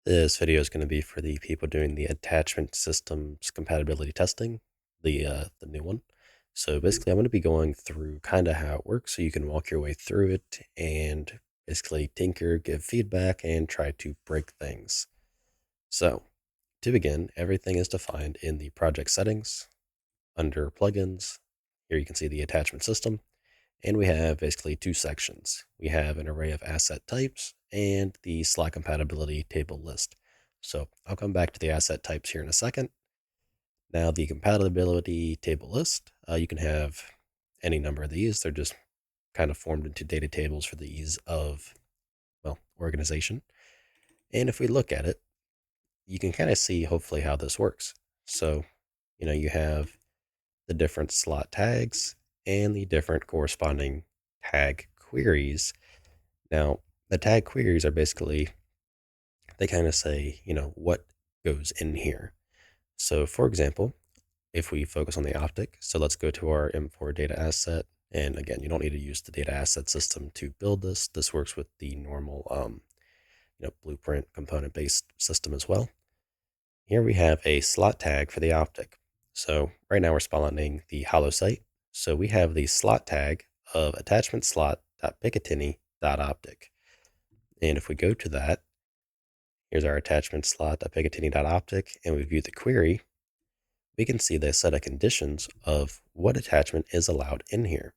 This video is going to be for the people doing the attachment systems compatibility testing, the new one. So basically, I'm going to be going through kind of how it works so you can walk your way through it and basically tinker, give feedback, and try to break things. So to begin, everything is defined in the project settings under plugins. Here you can see the attachment system. And we have basically two sections. We have an array of asset types and the slot compatibility table list. So I'll come back to the asset types here in a second. Now the compatibility table list, you can have any number of these. They're just kind of formed into data tables for the ease of, well, organization. And if we look at it, you can kind of see hopefully how this works. So, you have the different slot tags and the different corresponding tag queries. Now, the tag queries are basically, they kind of say, what goes in here. So, for example, if we focus on the optic, so let's go to our M4 data asset. And again, you don't need to use the data asset system to build this. This works with the normal, blueprint component based system as well. Here we have a slot tag for the optic. So right now we're spotlighting the hollow site. So we have the slot tag of attachment slot.picatinny.optic. And if we go to that, here's our attachment slot.picatinny.optic, and we view the query, we can see the set of conditions of what attachment is allowed in here.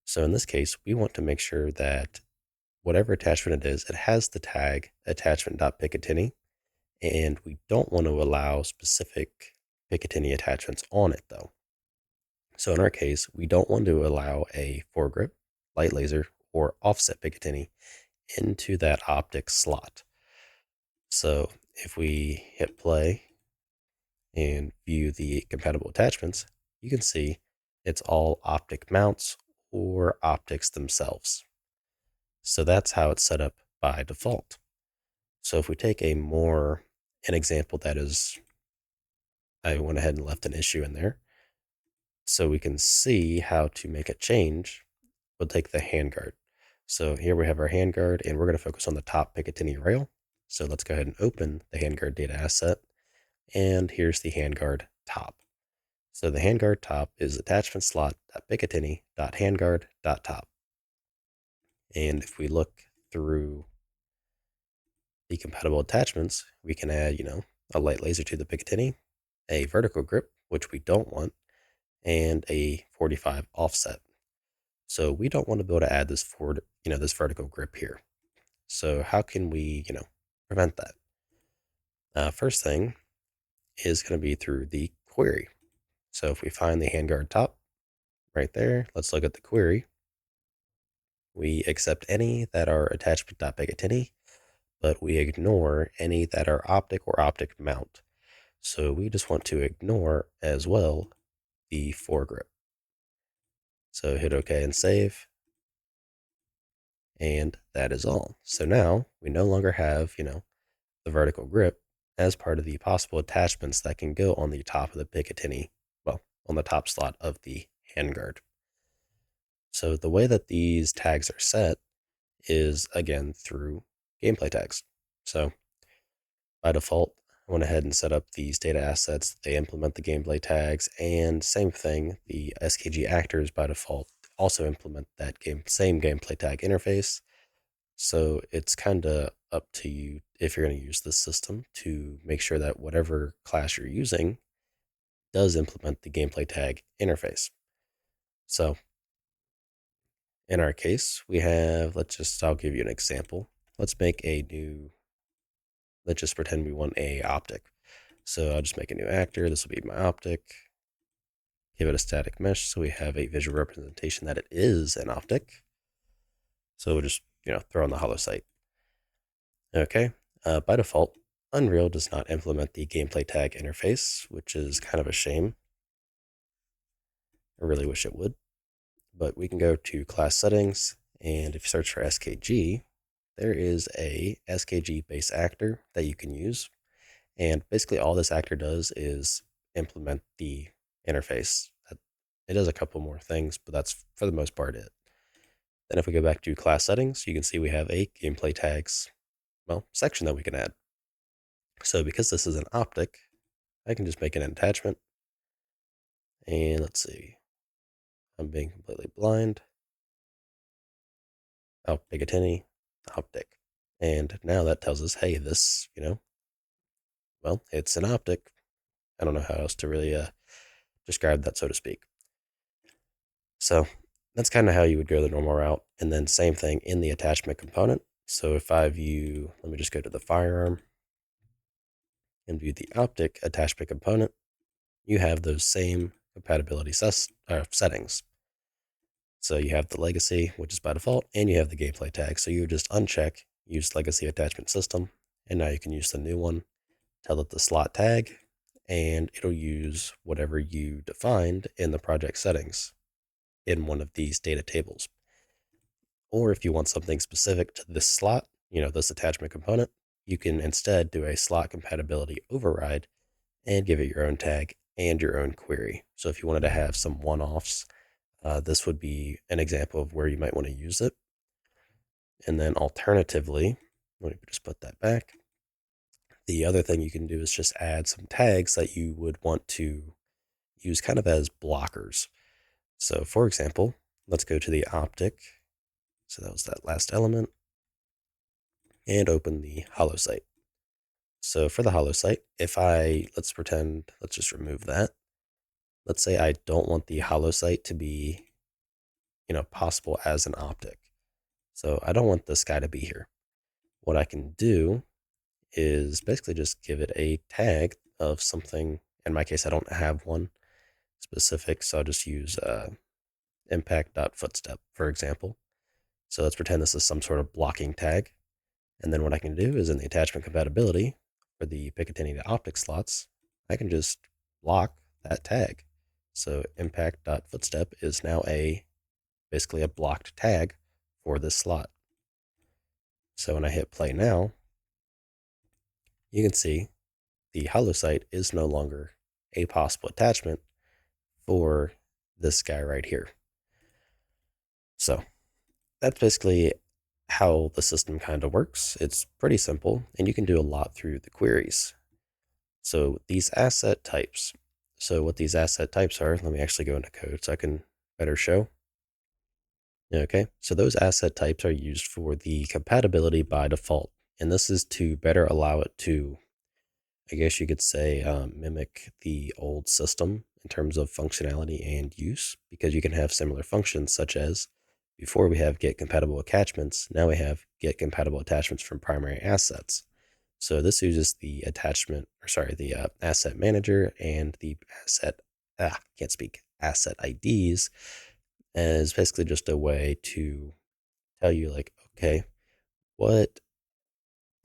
So in this case, we want to make sure that whatever attachment it is, it has the tag attachment.picatinny, and we don't want to allow specific Picatinny attachments on it though. So in our case, we don't want to allow a foregrip, light laser, or offset Picatinny into that optic slot. So if we hit play and view the compatible attachments, you can see it's all optic mounts or optics themselves. So that's how it's set up by default. So if we take an example that is, I went ahead and left an issue in there so we can see how to make a change. We'll take the handguard. So here we have our handguard, and we're going to focus on the top Picatinny rail. So let's go ahead and open the handguard data asset. And here's the handguard top. So the handguard top is attachment slot.picatinny.handguard.top. And if we look through the compatible attachments, we can add, a light laser to the Picatinny, a vertical grip, which we don't want, and a 45 offset. So we don't want to be able to add this this vertical grip here. So how can we, prevent that? First thing is going to be through the query. So if we find the handguard top right there, let's look at the query. We accept any that are attachment.picatinny, but we ignore any that are optic or optic mount. So we just want to ignore as well the foregrip. So hit OK and save. And that is all. So now we no longer have, the vertical grip as part of the possible attachments that can go on the top of the Picatinny, well, on the top slot of the handguard. So the way that these tags are set is, again, through gameplay tags. So by default, I went ahead and set up these data assets. They implement the gameplay tags, and same thing, the SKG actors by default also implement that same gameplay tag interface. So it's kind of up to you if you're going to use this system to make sure that whatever class you're using does implement the gameplay tag interface. So in our case, we have, I'll give you an example. Let's just pretend we want a optic. So I'll just make a new actor. This will be my optic. Give it a static mesh so we have a visual representation that it is an optic. So we'll just, throw on the hollow site. Okay. By default, Unreal does not implement the gameplay tag interface, which is kind of a shame. I really wish it would. But we can go to class settings, and if you search for SKG, there is a SKG base actor that you can use. And basically all this actor does is implement the interface. It does a couple more things, but that's for the most part it. Then if we go back to class settings, you can see we have a gameplay tags, section that we can add. So because this is an optic, I can just make an attachment. And let's see, I'm being completely blind. Oh, Picatinny, optic. And now that tells us, hey, this, well, it's an optic. I don't know how else to really describe that, so to speak. So that's kind of how you would go the normal route. And then same thing in the attachment component. So if I view, let me just go to the firearm and view the optic attachment component, you have those same compatibility settings. So you have the legacy, which is by default, and you have the gameplay tag. So you just uncheck use legacy attachment system, and now you can use the new one, tell it the slot tag, and it'll use whatever you defined in the project settings in one of these data tables. Or if you want something specific to this slot, this attachment component, you can instead do a slot compatibility override and give it your own tag and your own query. So if you wanted to have some one-offs, this would be an example of where you might want to use it. And then alternatively, let me just put that back. The other thing you can do is just add some tags that you would want to use kind of as blockers. So for example, let's go to the optic. So that was that last element, and open the hollow site. So for the hollow site, let's just remove that. Let's say I don't want the hollow site to be, possible as an optic. So I don't want this guy to be here. What I can do is basically just give it a tag of something. In my case, I don't have one specific, so I'll just use impact.footstep, for example. So let's pretend this is some sort of blocking tag. And then what I can do is in the attachment compatibility for the Picatinny to optic slots, I can just block that tag. So impact.footstep is now basically a blocked tag for this slot. So when I hit play now, you can see the hollow site is no longer a possible attachment for this guy right here. So that's basically how the system kind of works. It's pretty simple, and you can do a lot through the queries. So these asset types. So what these asset types are, let me actually go into code so I can better show. Okay, so those asset types are used for the compatibility by default. And this is to better allow it to, I guess you could say, mimic the old system in terms of functionality and use, because you can have similar functions such as before we have get compatible attachments, now we have get compatible attachments from primary assets. So this uses the asset manager and the asset IDs as basically just a way to tell you like, okay, what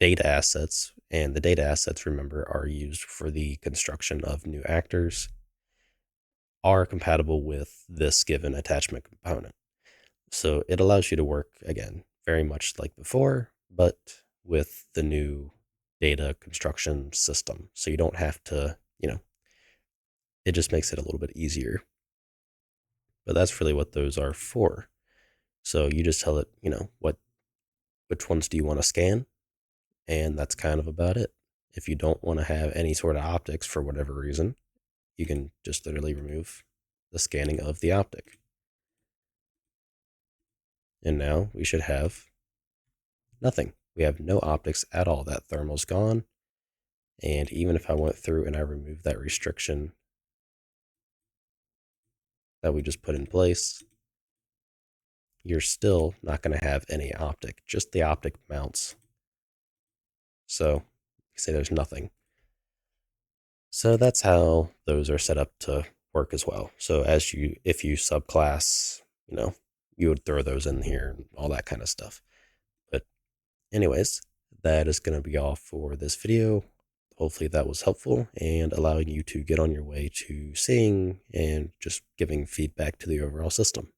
data assets, and the data assets, remember, are used for the construction of new actors, are compatible with this given attachment component. So it allows you to work, again, very much like before, but with the new data construction system. So you don't have to, it just makes it a little bit easier. But that's really what those are for. So you just tell it, which ones do you want to scan? And that's kind of about it. If you don't want to have any sort of optics for whatever reason, you can just literally remove the scanning of the optic. And now we should have nothing. We have no optics at all. That thermal's gone. And even if I went through and I removed that restriction that we just put in place, you're still not going to have any optic, just the optic mounts. So you say there's nothing. So that's how those are set up to work as well. So if you subclass, you would throw those in here and all that kind of stuff. But anyways, that is going to be all for this video. Hopefully that was helpful and allowing you to get on your way to seeing and just giving feedback to the overall system.